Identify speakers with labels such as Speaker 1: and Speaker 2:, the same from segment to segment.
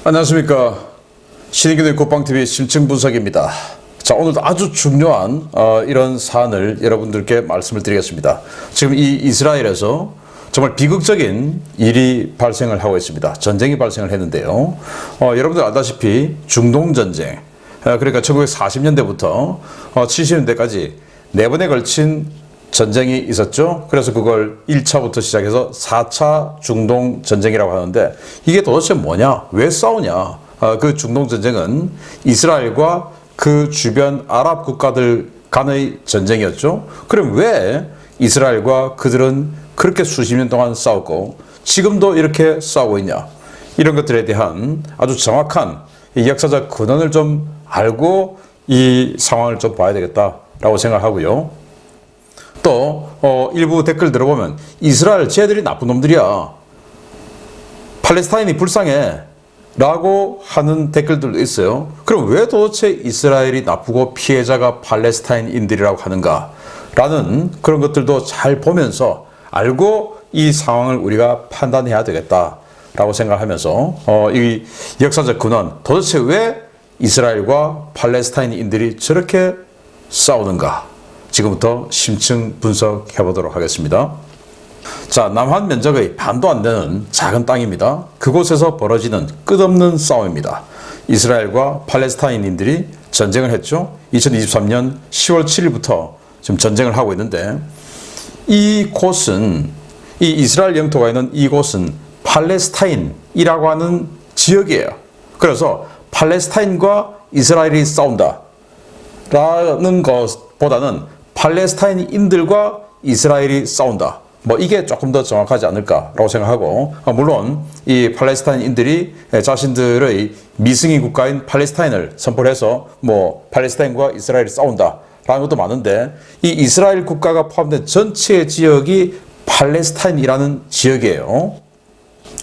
Speaker 1: 안녕하십니까. 신인기의 국방TV 심층 분석입니다. 자, 오늘도 아주 중요한 이런 사안을 여러분들께 말씀을 드리겠습니다. 지금 이 이스라엘에서 정말 비극적인 일이 발생을 하고 있습니다. 전쟁이 발생을 했는데요. 여러분들 알다시피 중동전쟁, 그러니까 1940년대부터 70년대까지 4번에 걸친 전쟁이 있었죠. 그래서 그걸 1차부터 시작해서 4차 중동전쟁이라고 하는데, 이게 도대체 뭐냐? 왜 싸우냐? 그 중동전쟁은 이스라엘과 그 주변 아랍 국가들 간의 전쟁이었죠. 그럼 왜 이스라엘과 그들은 그렇게 수십 년 동안 싸웠고 지금도 이렇게 싸우고 있냐? 이런 것들에 대한 아주 정확한 역사적 근원을 좀 알고 이 상황을 좀 봐야 되겠다라고 생각하고요. 또 일부 댓글 들어보면 이스라엘 쟤들이 나쁜 놈들이야, 팔레스타인이 불쌍해 라고 하는 댓글들도 있어요. 그럼 왜 도대체 이스라엘이 나쁘고 피해자가 팔레스타인인들이라고 하는가 라는 그런 것들도 잘 보면서 알고 이 상황을 우리가 판단해야 되겠다라고 생각하면서 이 역사적 근원, 도대체 왜 이스라엘과 팔레스타인인들이 저렇게 싸우는가, 지금부터 심층 분석해 보도록 하겠습니다. 자, 남한 면적의 반도 안 되는 작은 땅입니다. 그곳에서 벌어지는 끝없는 싸움입니다. 이스라엘과 팔레스타인인들이 전쟁을 했죠. 2023년 10월 7일부터 지금 전쟁을 하고 있는데, 이곳은, 이 이스라엘 영토가 있는 이곳은 팔레스타인이라고 하는 지역이에요. 그래서 팔레스타인과 이스라엘이 싸운다 라는 것보다는 팔레스타인인들과 이스라엘이 싸운다, 뭐 이게 조금 더 정확하지 않을까라고 생각하고, 물론 이 팔레스타인인들이 자신들의 미승이 국가인 팔레스타인을 선포를 해서 뭐 팔레스타인과 이스라엘이 싸운다라는 것도 많은데, 이 이스라엘 국가가 포함된 전체 지역이 팔레스타인이라는 지역이에요.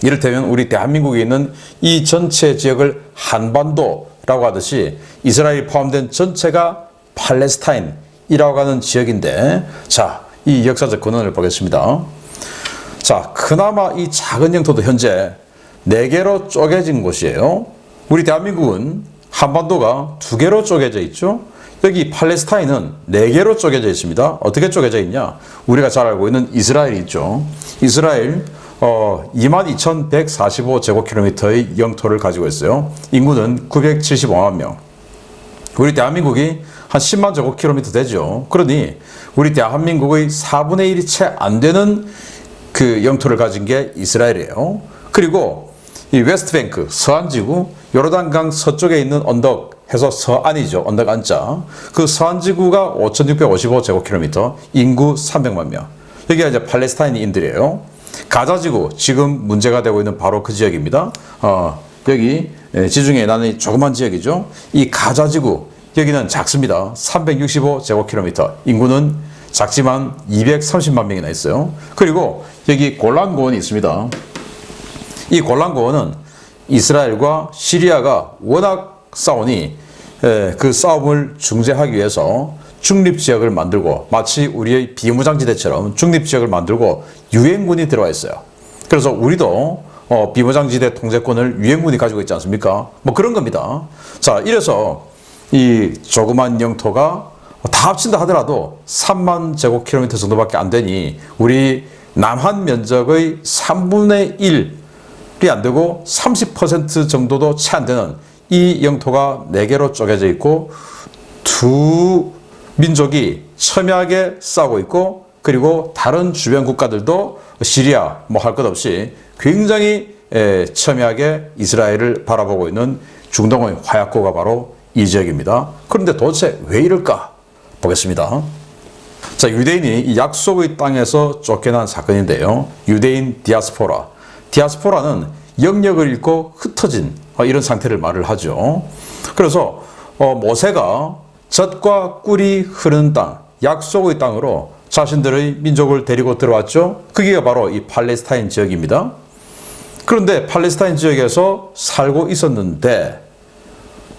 Speaker 1: 이를테면 우리 대한민국에 있는 이 전체 지역을 한반도라고 하듯이 이스라엘이 포함된 전체가 팔레스타인이라고 하는 지역인데, 자, 이 역사적 근원을 보겠습니다. 자, 그나마 이 작은 영토도 현재 4개로 쪼개진 곳이에요. 우리 대한민국은 한반도가 2개로 쪼개져 있죠. 여기 팔레스타인은 4개로 쪼개져 있습니다. 어떻게 쪼개져 있냐? 우리가 잘 알고 있는 이스라엘이 있죠. 이스라엘 22,145제곱킬로미터의 영토를 가지고 있어요. 인구는 975만 명. 우리 대한민국이 한 10만 제곱킬로미터 되죠. 그러니 우리 대한민국의 4분의 1이 채 안 되는 그 영토를 가진 게 이스라엘이에요. 그리고 이 웨스트뱅크, 서안지구, 요르단강 서쪽에 있는 언덕 해서 서안이죠. 언덕 안자. 그 서안지구가 5,655제곱킬로미터, 인구 300만 명. 여기가 이제 팔레스타인인들이에요. 가자지구, 지금 문제가 되고 있는 바로 그 지역입니다. 여기 지중해 나는 조그만 지역이죠. 이 가자지구, 여기는 작습니다. 365제곱킬로미터, 인구는 작지만 230만 명이나 있어요. 그리고 여기 골란고원이 있습니다. 이 골란고원은 이스라엘과 시리아가 워낙 싸우니 그 싸움을 중재하기 위해서 중립지역을 만들고, 마치 우리의 비무장지대처럼 중립지역을 만들고 유엔군이 들어와 있어요. 그래서 우리도 비무장지대 통제권을 유엔군이 가지고 있지 않습니까? 뭐 그런 겁니다. 자, 이래서 이 조그만 영토가 다 합친다 하더라도 3만 제곱킬로미터 정도밖에 안 되니, 우리 남한 면적의 3분의 1이 안 되고 30% 정도도 채 안 되는 이 영토가 4개로 쪼개져 있고, 두 민족이 첨예하게 싸우고 있고, 그리고 다른 주변 국가들도 시리아 뭐 할 것 없이 굉장히 첨예하게 이스라엘을 바라보고 있는 중동의 화약고가 바로 이 지역입니다. 그런데 도대체 왜 이럴까 보겠습니다. 자, 유대인이 이 약속의 땅에서 쫓겨난 사건인데요. 유대인 디아스포라. 디아스포라는 영역을 잃고 흩어진 이런 상태를 말을 하죠. 그래서 모세가 젖과 꿀이 흐르는 땅, 약속의 땅으로 자신들의 민족을 데리고 들어왔죠. 그게 바로 이 팔레스타인 지역입니다. 그런데 팔레스타인 지역에서 살고 있었는데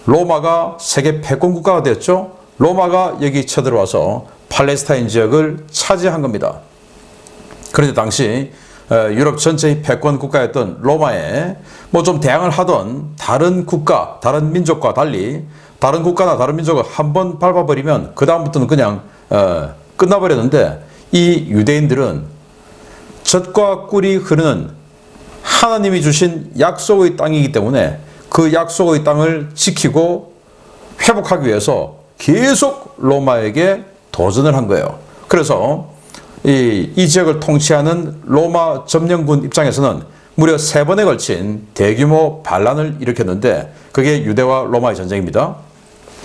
Speaker 1: 로마가 세계 패권 국가가 됐죠. 로마가 여기 쳐들어와서 팔레스타인 지역을 차지한 겁니다. 그런데 당시 유럽 전체의 패권 국가였던 로마에 뭐 좀 대항을 하던 다른 국가, 다른 민족과 달리 다른 국가나 다른 민족을 한번 밟아버리면 그 다음부터는 그냥 끝나버렸는데, 이 유대인들은 젖과 꿀이 흐르는 하나님이 주신 약속의 땅이기 때문에 그 약속의 땅을 지키고 회복하기 위해서 계속 로마에게 도전을 한 거예요. 그래서 이 지역을 통치하는 로마 점령군 입장에서는 무려 3번에 걸친 대규모 반란을 일으켰는데, 그게 유대와 로마의 전쟁입니다.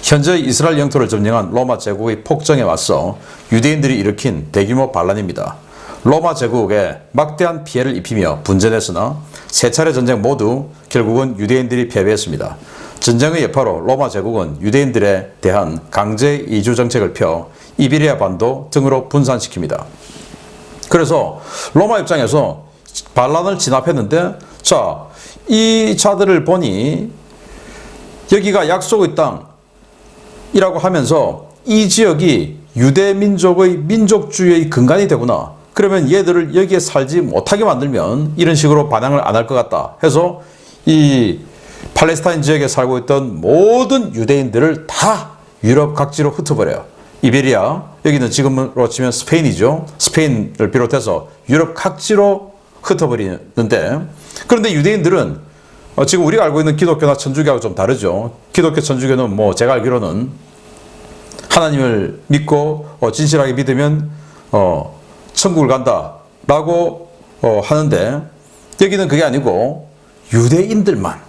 Speaker 1: 현재 이스라엘 영토를 점령한 로마 제국의 폭정에 맞서 유대인들이 일으킨 대규모 반란입니다. 로마 제국에 막대한 피해를 입히며 분전했으나 세 차례 전쟁 모두 결국은 유대인들이 패배했습니다. 전쟁의 여파로 로마 제국은 유대인들에 대한 강제 이주 정책을 펴 이베리아 반도 등으로 분산시킵니다. 그래서 로마 입장에서 반란을 진압했는데, 자, 이 자들을 보니 여기가 약속의 땅이라고 하면서 이 지역이 유대 민족의 민족주의의 근간이 되구나. 그러면 얘들을 여기에 살지 못하게 만들면 이런 식으로 반항을 안 할 것 같다 해서 이 팔레스타인 지역에 살고 있던 모든 유대인들을 다 유럽 각지로 흩어버려요. 이베리아, 여기는 지금으로 치면 스페인이죠. 스페인을 비롯해서 유럽 각지로 흩어버리는데, 그런데 유대인들은 지금 우리가 알고 있는 기독교나 천주교하고 좀 다르죠. 기독교, 천주교는 뭐 제가 알기로는 하나님을 믿고 진실하게 믿으면 천국을 간다라고 하는데, 여기는 그게 아니고 유대인들만,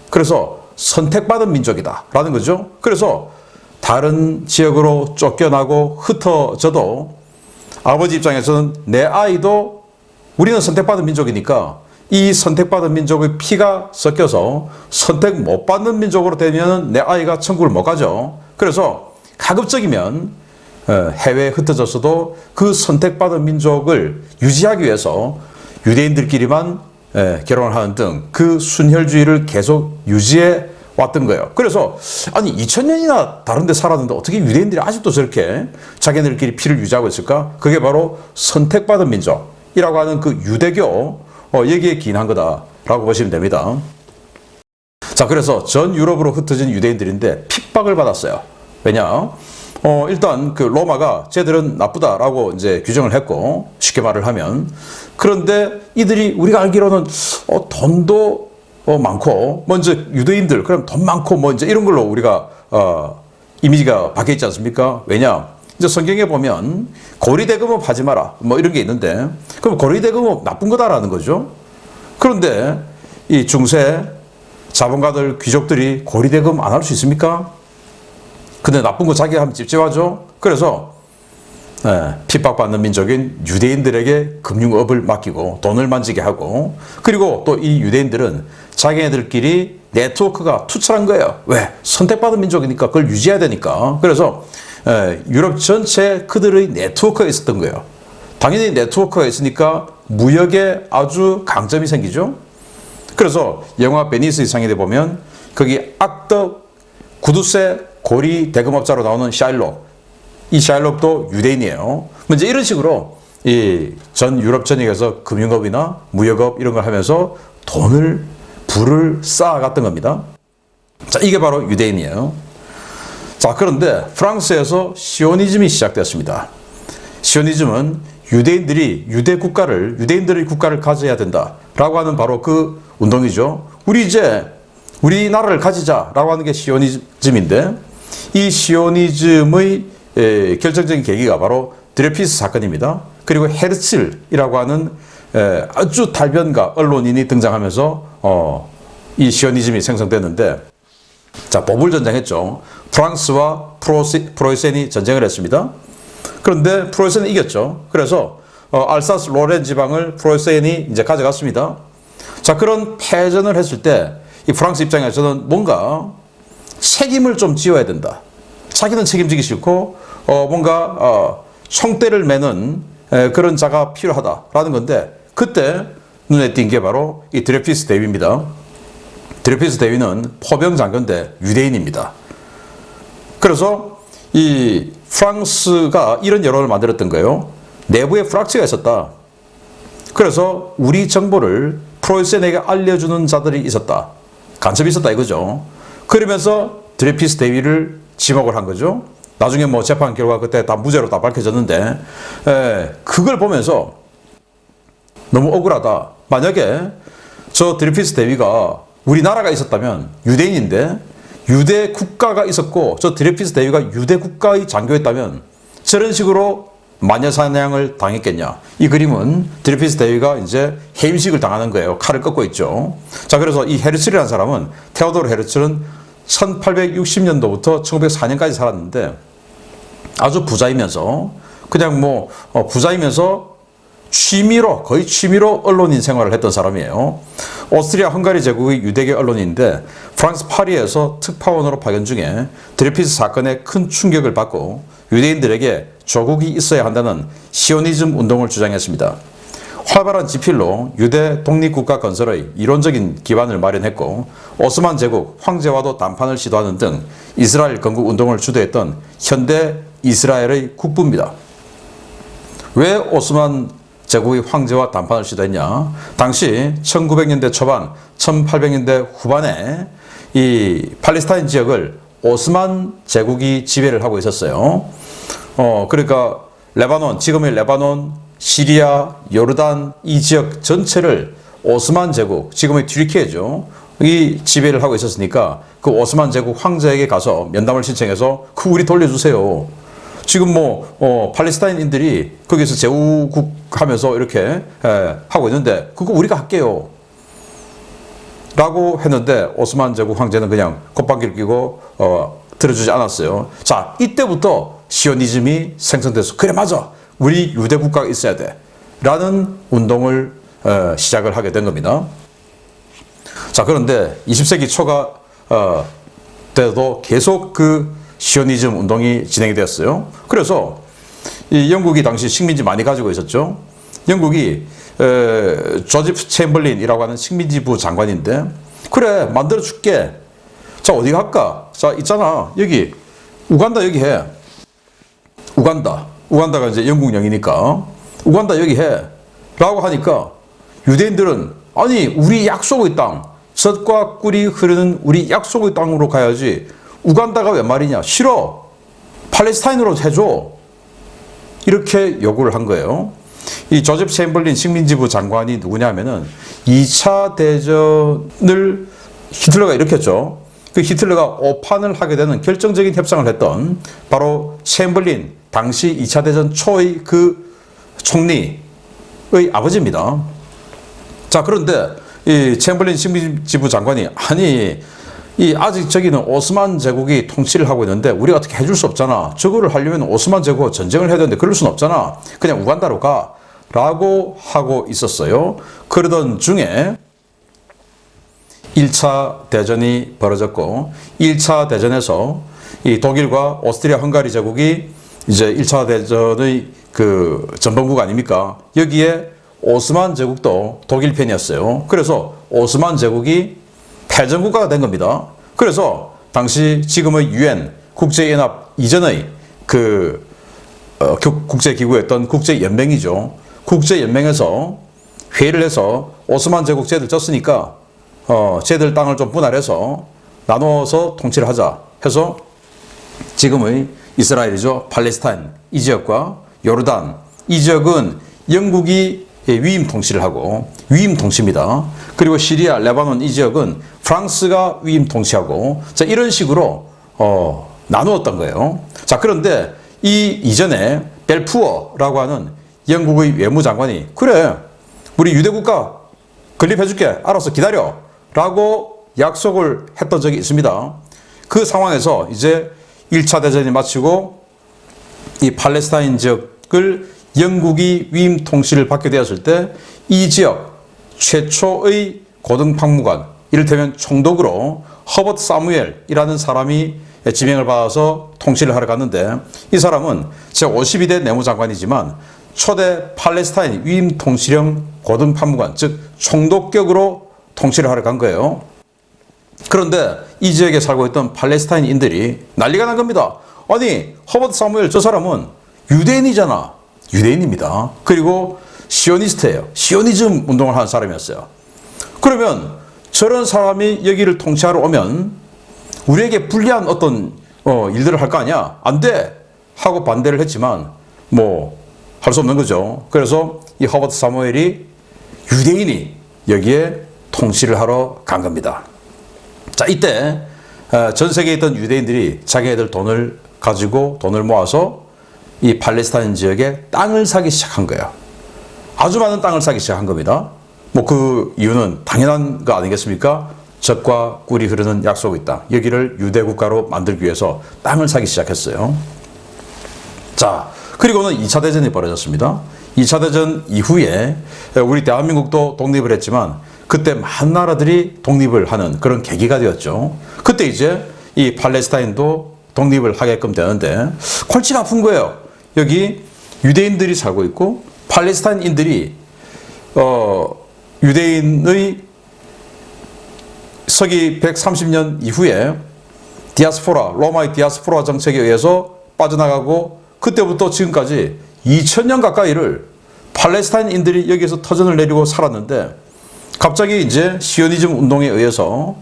Speaker 1: 그래서 선택받은 민족이다라는 거죠. 그래서 다른 지역으로 쫓겨나고 흩어져도 아버지 입장에서는 내 아이도 우리는 선택받은 민족이니까 이 선택받은 민족의 피가 섞여서 선택 못 받는 민족으로 되면 내 아이가 천국을 못 가죠. 그래서 가급적이면 해외에 흩어졌어도 그 선택받은 민족을 유지하기 위해서 유대인들끼리만 결혼을 하는 등 그 순혈주의를 계속 유지해 왔던 거예요. 그래서 아니 2000년이나 다른 데 살았는데 어떻게 유대인들이 아직도 저렇게 자기네들끼리 피를 유지하고 있을까? 그게 바로 선택받은 민족이라고 하는 그 유대교, 여기에 기인한 거다라고 보시면 됩니다. 자, 그래서 전 유럽으로 흩어진 유대인들인데 핍박을 받았어요. 왜냐? 일단 그 로마가 쟤들은 나쁘다라고 이제 규정을 했고, 쉽게 말을 하면. 그런데 이들이 우리가 알기로는 돈도 많고, 먼저 유대인들 그럼 돈 많고 뭐 이제 이런 걸로 우리가 이미지가 박혀 있지 않습니까? 왜냐? 이제 성경에 보면 고리대금업 하지 마라 뭐 이런 게 있는데, 그럼 고리대금업 나쁜 거다라는 거죠. 그런데 이 중세 자본가들, 귀족들이 고리대금 안 할 수 있습니까? 근데 나쁜 거 자기가 하면 찝찝하죠. 그래서 핍박받는 민족인 유대인들에게 금융업을 맡기고 돈을 만지게 하고, 그리고 또 이 유대인들은 자기네들끼리 네트워크가 투철한 거예요. 왜? 선택받은 민족이니까 그걸 유지해야 되니까. 그래서 유럽 전체에 그들의 네트워크가 있었던 거예요. 당연히 네트워크가 있으니까 무역에 아주 강점이 생기죠. 그래서 영화 베니스 이상에 보면 거기 악덕 구두쇠 고리 대금업자로 나오는 샤일록, 이 샤일록도 유대인이에요. 이제 이런 식으로 이 전 유럽 전역에서 금융업이나 무역업 이런 걸 하면서 부를 쌓아갔던 겁니다. 자, 이게 바로 유대인이에요. 자, 그런데 프랑스에서 시오니즘이 시작되었습니다. 시오니즘은 유대인들의 국가를 가져야 된다라고 하는 바로 그 운동이죠. 우리나라를 가지자라고 하는 게 시오니즘인데, 이 시오니즘의 결정적인 계기가 바로 드레피스 사건입니다. 그리고 헤르츠이라고 하는 아주 달변가 언론인이 등장하면서 이 시오니즘이 생성됐는데, 자, 보불 전쟁했죠. 프랑스와 프로이센이 전쟁을 했습니다. 그런데 프로이센은 이겼죠. 그래서 알사스 로렌 지방을 프로이센이 이제 가져갔습니다. 자, 그런 패전을 했을 때 이 프랑스 입장에서는 뭔가 책임을 좀 지어야 된다. 자기는 책임지기 싫고 뭔가 총대를 매는 그런 자가 필요하다라는 건데, 그때 눈에 띈 게 바로 이 드레피스 대위입니다. 드레피스 대위는 포병 장교인데 유대인입니다. 그래서 이 프랑스가 이런 여론을 만들었던 거예요. 내부에 프락치가 있었다. 그래서 우리 정보를 프로이센에게 알려주는 자들이 있었다. 간첩이 있었다 이거죠. 그러면서 드레피스 대위를 지목을 한 거죠. 나중에 뭐 재판 결과 그때 다 무죄로 다 밝혀졌는데, 그걸 보면서 너무 억울하다. 만약에 저 드레피스 대위가 우리나라가 있었다면 유대인인데 유대 국가가 있었고 저 드레피스 대위가 유대 국가의 장교였다면 저런 식으로 마녀 사냥을 당했겠냐. 이 그림은 드레피스 대위가 이제 해임식을 당하는 거예요. 칼을 꺾고 있죠. 자, 그래서 이 헤르츠리라는 사람은, 테오도르 헤르츠는 1860년도부터 1904년까지 살았는데 아주 부자이면서 그냥 뭐 부자이면서 거의 취미로 언론인 생활을 했던 사람이에요. 오스트리아 헝가리 제국의 유대계 언론인인데 프랑스 파리에서 특파원으로 파견 중에 드레피스 사건에 큰 충격을 받고 유대인들에게 조국이 있어야 한다는 시오니즘 운동을 주장했습니다. 활발한 지필로 유대 독립국가 건설의 이론적인 기반을 마련했고 오스만 제국 황제와도 담판을 시도하는 등 이스라엘 건국 운동을 주도했던 현대 이스라엘의 국부입니다. 왜 오스만 제국의 황제와 담판을 시도했냐? 당시 1900년대 초반, 1800년대 후반에 이 팔레스타인 지역을 오스만 제국이 지배를 하고 있었어요. 그러니까 레바논, 지금의 레바논, 시리아, 요르단 이 지역 전체를 오스만 제국, 지금의 튀르키예죠. 이 지배를 하고 있었으니까 그 오스만 제국 황제에게 가서 면담을 신청해서 그 우리 돌려주세요. 지금 뭐 팔레스타인인들이 거기서 제후국 하면서 이렇게 하고 있는데 그거 우리가 할게요. 라고 했는데 오스만 제국 황제는 그냥 콧방귀를 끼고 들어주지 않았어요. 자, 이때부터 시오니즘이 생성돼서 그래 맞아. 우리 유대 국가가 있어야 돼. 라는 운동을 시작을 하게 된 겁니다. 자, 그런데 20세기 초가 때도 계속 그 시오니즘 운동이 진행이 되었어요. 그래서 이 영국이 당시 식민지 많이 가지고 있었죠. 영국이 조지프 챔벌린이라고 하는 식민지부 장관인데 그래 만들어 줄게. 자, 어디 갈까? 자, 있잖아. 여기 우간다 여기 해. 우간다가 이제 영국령이니까 우간다 여기 해. 라고 하니까 유대인들은 아니 우리 약속의 땅, 젖과 꿀이 흐르는 우리 약속의 땅으로 가야지 우간다가 웬 말이냐. 싫어. 팔레스타인으로 해줘. 이렇게 요구를 한 거예요. 이 조셉 챔벌린 식민지부 장관이 누구냐면은 2차 대전을 히틀러가 일으켰죠. 그 히틀러가 오판을 하게 되는 결정적인 협상을 했던 바로 챔벌린 당시 2차 대전 초의 그 총리의 아버지입니다. 자, 그런데 이 챔벌린 식민지부 장관이 아니 아직 저기는 오스만 제국이 통치를 하고 있는데 우리가 어떻게 해줄 수 없잖아. 저거를 하려면 오스만 제국과 전쟁을 해야 되는데 그럴 수는 없잖아. 그냥 우간다로 가. 라고 하고 있었어요. 그러던 중에 1차 대전이 벌어졌고 1차 대전에서 이 독일과 오스트리아 헝가리 제국이 이제 1차 대전의 그 전범국 아닙니까? 여기에 오스만 제국도 독일 편이었어요. 그래서 오스만 제국이 패전국가가 된 겁니다. 그래서 당시 지금의 UN 국제연합 이전의 그 국제기구였던 국제연맹이죠. 국제연맹에서 회의를 해서 오스만 제국 쟤들 졌으니까 쟤들 땅을 좀 분할해서 나눠서 통치를 하자 해서 지금의 이스라엘이죠. 팔레스타인 이 지역과 요르단 이 지역은 영국이 위임 통치를 하고 위임 통치입니다. 그리고 시리아, 레바논 이 지역은 프랑스가 위임 통치하고 자 이런 식으로 나누었던 거예요. 자, 그런데 이전에 벨푸어라고 하는 영국의 외무장관이 그래 우리 유대국가 건립해줄게 알아서 기다려 라고 약속을 했던 적이 있습니다. 그 상황에서 이제 1차 대전이 마치고 이 팔레스타인 지역을 영국이 위임 통치를 받게 되었을 때 이 지역 최초의 고등박무관 이를테면 총독으로 허버트 사무엘이라는 사람이 지명을 받아서 통치를 하러 갔는데 이 사람은 제52대 내무장관이지만 초대 팔레스타인 위임 통치령 고등판무관 즉 총독격으로 통치를 하러 간 거예요. 그런데 이 지역에 살고 있던 팔레스타인인들이 난리가 난 겁니다. 아니 허버트 사무엘 저 사람은 유대인이잖아. 유대인입니다. 그리고 시오니스트예요. 시오니즘 운동을 하는 사람이었어요. 그러면 저런 사람이 여기를 통치하러 오면 우리에게 불리한 어떤 일들을 할 거 아니야? 안 돼! 하고 반대를 했지만 뭐 할 수 없는 거죠. 그래서 이 허버트 사무엘이 유대인이 여기에 통치를 하러 간 겁니다. 자, 이때 전 세계에 있던 유대인들이 자기네들 돈을 가지고 돈을 모아서 이 팔레스타인 지역에 땅을 사기 시작한 거예요. 아주 많은 땅을 사기 시작한 겁니다. 뭐 그 이유는 당연한 거 아니겠습니까? 젖과 꿀이 흐르는 약속의 땅, 여기를 유대 국가로 만들기 위해서 땅을 사기 시작했어요. 자, 그리고는 2차 대전이 벌어졌습니다. 2차 대전 이후에 우리 대한민국도 독립을 했지만 그때 많은 나라들이 독립을 하는 그런 계기가 되었죠. 그때 이제 이 팔레스타인도 독립을 하게끔 되는데 골치가 아픈 거예요. 여기 유대인들이 살고 있고 팔레스타인인들이 유대인의 서기 130년 이후에 디아스포라, 로마의 디아스포라 정책에 의해서 빠져나가고 그때부터 지금까지 2000년 가까이를 팔레스타인인들이 여기에서 터전을 내리고 살았는데 갑자기 이제 시오니즘 운동에 의해서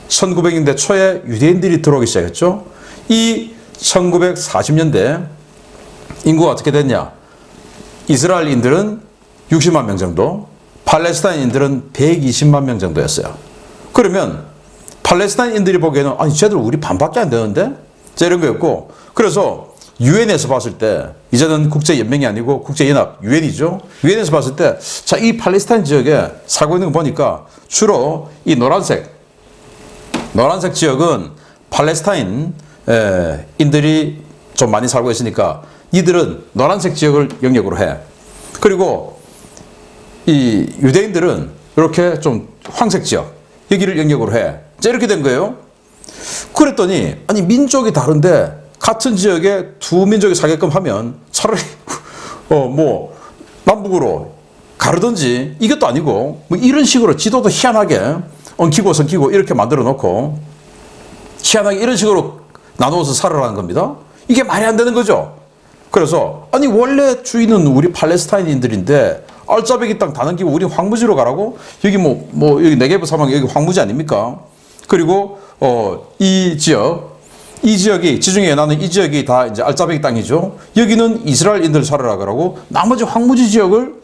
Speaker 1: 1900년대 초에 유대인들이 들어오기 시작했죠. 이 1940년대 인구가 어떻게 됐냐? 이스라엘인들은 60만 명 정도, 팔레스타인인들은 120만 명 정도였어요. 그러면 팔레스타인인들이 보기에는 아니 쟤들 우리 반밖에 안 되는데? 자, 이런 거였고, 그래서 유엔에서 봤을 때, 이제는 국제연맹이 아니고 국제연합, 유엔이죠. 유엔에서 봤을 때, 자, 이 팔레스타인 지역에 살고 있는 거 보니까 주로 이 노란색 지역은 팔레스타인 인들이 좀 많이 살고 있으니까 이들은 노란색 지역을 영역으로 해. 그리고 이 유대인들은 이렇게 좀 황색 지역, 여기를 영역으로 해. 자, 이렇게 된 거예요. 그랬더니 아니 민족이 다른데 같은 지역에 두 민족이 살게끔 하면 차라리 뭐 남북으로 가르든지 이것도 아니고 뭐 이런 식으로 지도도 희한하게 엉키고 성키고 이렇게 만들어 놓고 희한하게 이런 식으로 나누어서 살아라는 겁니다. 이게 말이 안 되는 거죠. 그래서 아니 원래 주인은 우리 팔레스타인인들인데 알짜배기 땅 다 넘기고 우리 황무지로 가라고? 여기 뭐 여기 네게브 사막 여기 황무지 아닙니까? 그리고 이 지역이 지중해 나는 이 지역이 다 이제 알짜배기 땅이죠. 여기는 이스라엘인들 살아라 그러고 나머지 황무지 지역을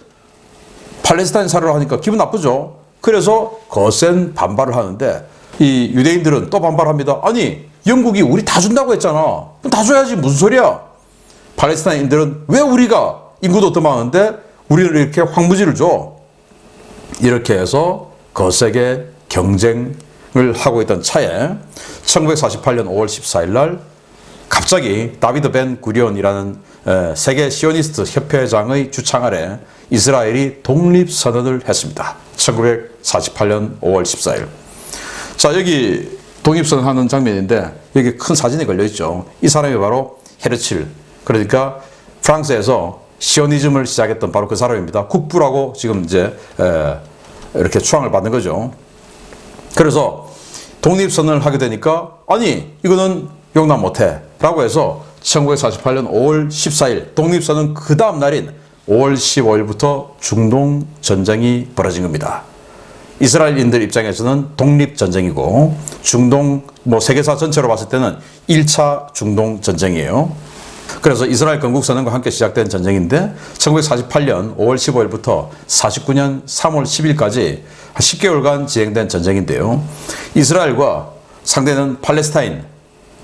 Speaker 1: 팔레스타인 살아라 하니까 기분 나쁘죠. 그래서 거센 반발을 하는데 이 유대인들은 또 반발합니다. 아니 영국이 우리 다 준다고 했잖아. 다 줘야지 무슨 소리야. 팔레스타인인들은 왜 우리가 인구도 더 많은데 우리를 이렇게 황무지를 줘. 이렇게 해서 거세게 경쟁을 하고 있던 차에 1948년 5월 14일 날 갑자기 다비드 벤 구리온이라는 세계 시오니스트 협회장의 주창 아래 이스라엘이 독립선언을 했습니다. 1948년 5월 14일. 자, 여기 독립선언하는 장면인데 여기 큰 사진이 걸려있죠. 이 사람이 바로 헤르칠, 그러니까 프랑스에서 시오니즘을 시작했던 바로 그 사람입니다. 국부라고 지금 이제 이렇게 추앙을 받는 거죠. 그래서 독립선언을 하게 되니까 아니 이거는 용납 못해 라고 해서 1948년 5월 14일 독립선언 그 다음 날인 5월 15일부터 중동전쟁이 벌어진 겁니다. 이스라엘인들 입장에서는 독립전쟁이고 중동 세계사 전체로 봤을 때는 1차 중동전쟁이에요. 그래서 이스라엘 건국선언과 함께 시작된 전쟁인데 1948년 5월 15일부터 49년 3월 10일까지 10개월간 진행된 전쟁인데요. 이스라엘과 상대는 팔레스타인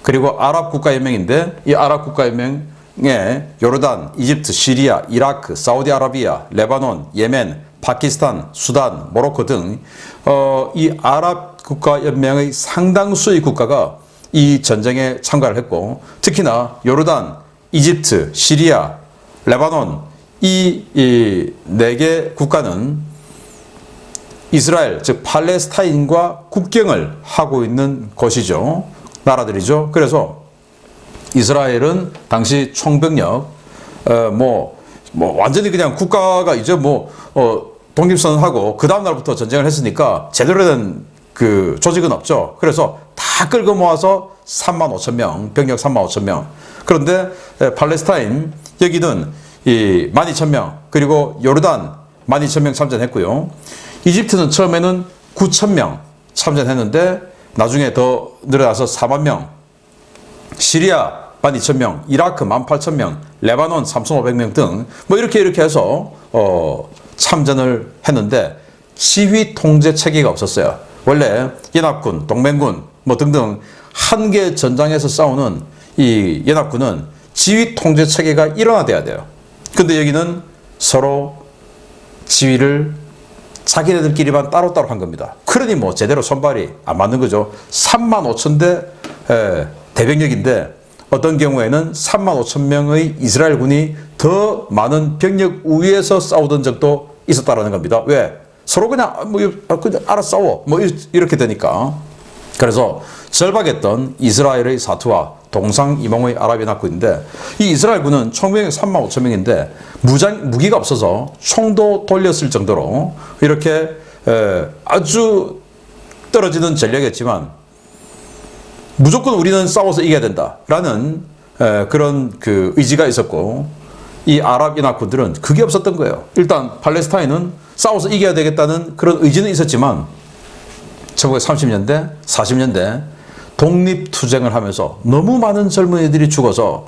Speaker 1: 그리고 아랍국가연맹인데 이 아랍국가연맹에 요르단, 이집트, 시리아, 이라크, 사우디아라비아, 레바논, 예멘, 파키스탄, 수단, 모로코 등 이 아랍국가연맹의 상당수의 국가가 이 전쟁에 참가를 했고 특히나 요르단, 이집트, 시리아, 레바논 이 네 개 국가는 이스라엘 즉 팔레스타인과 국경을 하고 있는 곳이죠. 나라들이죠. 그래서 이스라엘은 당시 총병력 완전히 그냥 국가가 이제 독립선언하고 그 다음 날부터 전쟁을 했으니까 제대로 된 그 조직은 없죠. 그래서 다 끌고 모아서 3만 5천 명, 병력 3만 5천 명. 그런데 팔레스타인 여기는 이 12,000명, 그리고 요르단 12,000명 참전했고요. 이집트는 처음에는 9,000명 참전했는데 나중에 더 늘어나서 4만 명, 시리아 12,000명, 이라크 18,000명, 레바논 3,500명 등 뭐 이렇게 해서 참전을 했는데 지휘 통제 체계가 없었어요. 원래 연합군, 동맹군 뭐 등등 한 개 전장에서 싸우는 이 연합군은 지휘 통제 체계가 일원화돼야 돼요. 근데 여기는 서로 지휘를 자기네들끼리만 따로따로 한 겁니다. 그러니 뭐 제대로 손발이 안 맞는 거죠. 35,000대 대병력인데 어떤 경우에는 35,000명의 이스라엘 군이 더 많은 병력 우위에서 싸우던 적도 있었다라는 겁니다. 왜? 서로 그냥 알아서 싸워 뭐 이렇게 되니까. 그래서 절박했던 이스라엘의 사투와 동상이몽의 아랍연합군인데 이 이스라엘군은 총병이 35,000명인데 무기가 없어서 총도 돌렸을 정도로 이렇게 아주 떨어지는 전략이었지만 무조건 우리는 싸워서 이겨야 된다라는 그런 그 의지가 있었고 이 아랍연합군들은 그게 없었던 거예요. 일단 팔레스타인은 싸워서 이겨야 되겠다는 그런 의지는 있었지만 1930년대, 40년대 독립투쟁을 하면서 너무 많은 젊은이들이 죽어서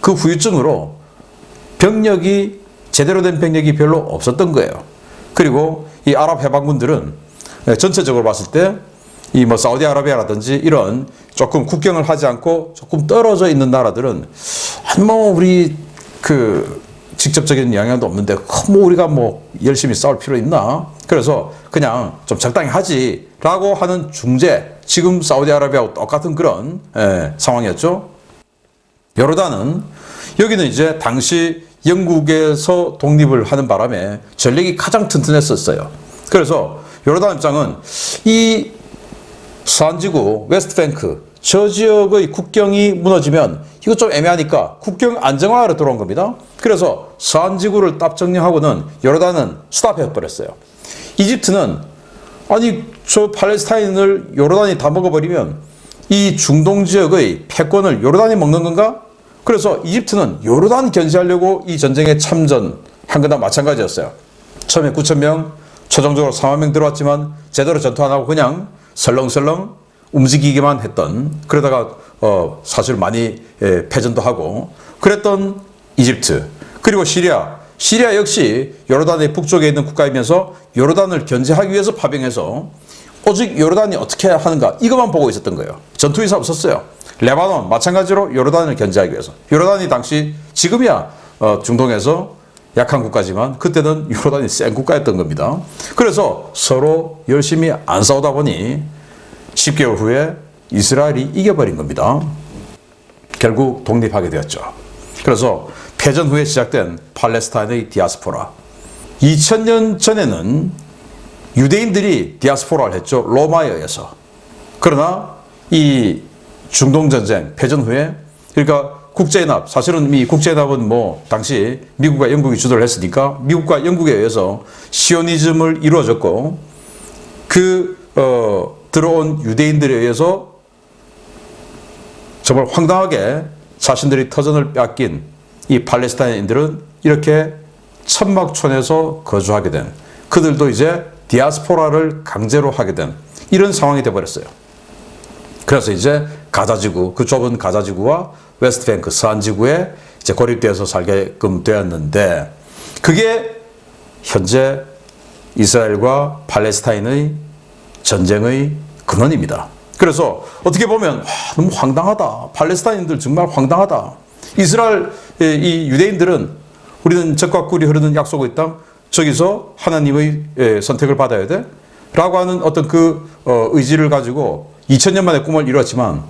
Speaker 1: 그 후유증으로 병력이 제대로 된 병력이 별로 없었던 거예요. 그리고 이 아랍 해방군들은 전체적으로 봤을 때 이 뭐 사우디아라비아라든지 이런 조금 국경을 하지 않고 조금 떨어져 있는 나라들은 뭐 우리 그 직접적인 영향도 없는데 뭐 우리가 뭐 열심히 싸울 필요 있나? 그래서 그냥 좀 적당히 하지라고 하는 중재, 지금 사우디아라비아하고 똑같은 그런 상황이었죠. 요르단은 여기는 이제 당시 영국에서 독립을 하는 바람에 전력이 가장 튼튼했었어요. 그래서 요르단 입장은 이 수안지구 웨스트뱅크 저 지역의 국경이 무너지면 이거 좀 애매하니까 국경 안정화로 들어온 겁니다. 그래서 수안지구를 딱 정리하고는 요르단은 스탑해버렸어요. 이집트는 아니 저 팔레스타인을 요르단이 다 먹어버리면 이 중동 지역의 패권을 요르단이 먹는 건가? 그래서 이집트는 요르단 견제하려고 이 전쟁에 참전한 거나 마찬가지였어요. 처음에 9,000명, 최종적으로 4만 명 들어왔지만 제대로 전투 안 하고 그냥 설렁설렁 움직이기만 했던, 그러다가 사실 많이 패전도 하고 그랬던 이집트. 그리고 시리아 역시 요르단의 북쪽에 있는 국가이면서 요르단을 견제하기 위해서 파병해서 오직 요르단이 어떻게 하는가 이것만 보고 있었던 거예요. 전투 의사 없었어요. 레바논 마찬가지로 요르단을 견제하기 위해서. 요르단이 당시 지금이야 중동에서 약한 국가지만 그때는 요르단이 센 국가였던 겁니다. 그래서 서로 열심히 안 싸우다 보니 10개월 후에 이스라엘이 이겨버린 겁니다. 결국 독립하게 되었죠. 그래서 패전 후에 시작된 팔레스타인의 디아스포라. 2000년 전에는 유대인들이 디아스포라를 했죠. 로마에 의해서. 그러나 이 중동전쟁 패전 후에, 그러니까 국제연합, 사실은 이 국제연합은 뭐 당시 미국과 영국이 주도를 했으니까 미국과 영국에 의해서 시오니즘을 이루어졌고 들어온 유대인들에 의해서 정말 황당하게 자신들이 터전을 뺏긴 이 팔레스타인인들은 이렇게 천막촌에서 거주하게 된, 그들도 이제 디아스포라를 강제로 하게 된 이런 상황이 되어버렸어요. 그래서 이제 가자지구, 그 좁은 가자지구와 웨스트뱅크 서안지구에 이제 고립되어서 살게끔 되었는데, 그게 현재 이스라엘과 팔레스타인의 전쟁의 근원입니다. 그래서 어떻게 보면 너무 황당하다. 팔레스타인들 정말 황당하다. 이스라엘 이 유대인들은 우리는 적과 꿀이 흐르는 약속의 땅, 저기서 하나님의 선택을 받아야 돼 라고 하는 어떤 그 의지를 가지고 2000년 만에 꿈을 이루었지만,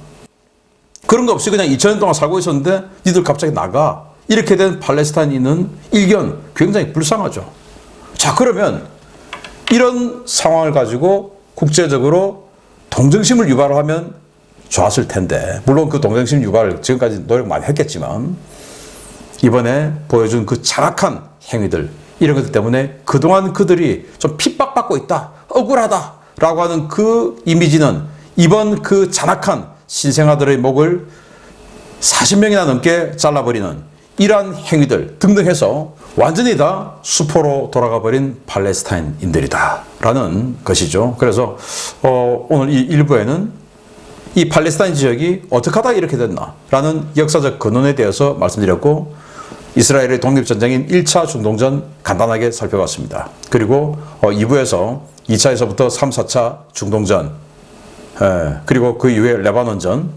Speaker 1: 그런 거 없이 그냥 2000년 동안 살고 있었는데 니들 갑자기 나가, 이렇게 된 팔레스타인인은 일견 굉장히 불쌍하죠. 자, 그러면 이런 상황을 가지고 국제적으로 동정심을 유발하면 좋았을 텐데, 물론 그 동정심 유발을 지금까지 노력 많이 했겠지만 이번에 보여준 그 잔악한 행위들, 이런 것들 때문에 그동안 그들이 좀 핍박받고 있다, 억울하다 라고 하는 그 이미지는 이번 그 잔악한 신생아들의 목을 40명이나 넘게 잘라버리는 이러한 행위들 등등 해서 완전히 다 수포로 돌아가 버린 팔레스타인인들이다 라는 것이죠. 그래서 오늘 이 일부에는 이 팔레스타인 지역이 어떻게 하다 이렇게 됐나 라는 역사적 근원에 대해서 말씀드렸고, 이스라엘의 독립전쟁인 1차 중동전 간단하게 살펴봤습니다. 그리고 2부에서 2차에서부터 3, 4차 중동전, 그리고 그 이후에 레바논전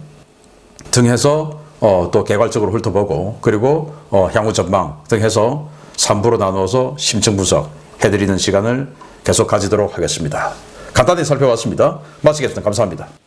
Speaker 1: 등 해서 또 개괄적으로 훑어보고, 그리고 향후 전망 등 해서 3부로 나누어서 심층 분석 해드리는 시간을 계속 가지도록 하겠습니다. 간단히 살펴봤습니다. 마치겠습니다. 감사합니다.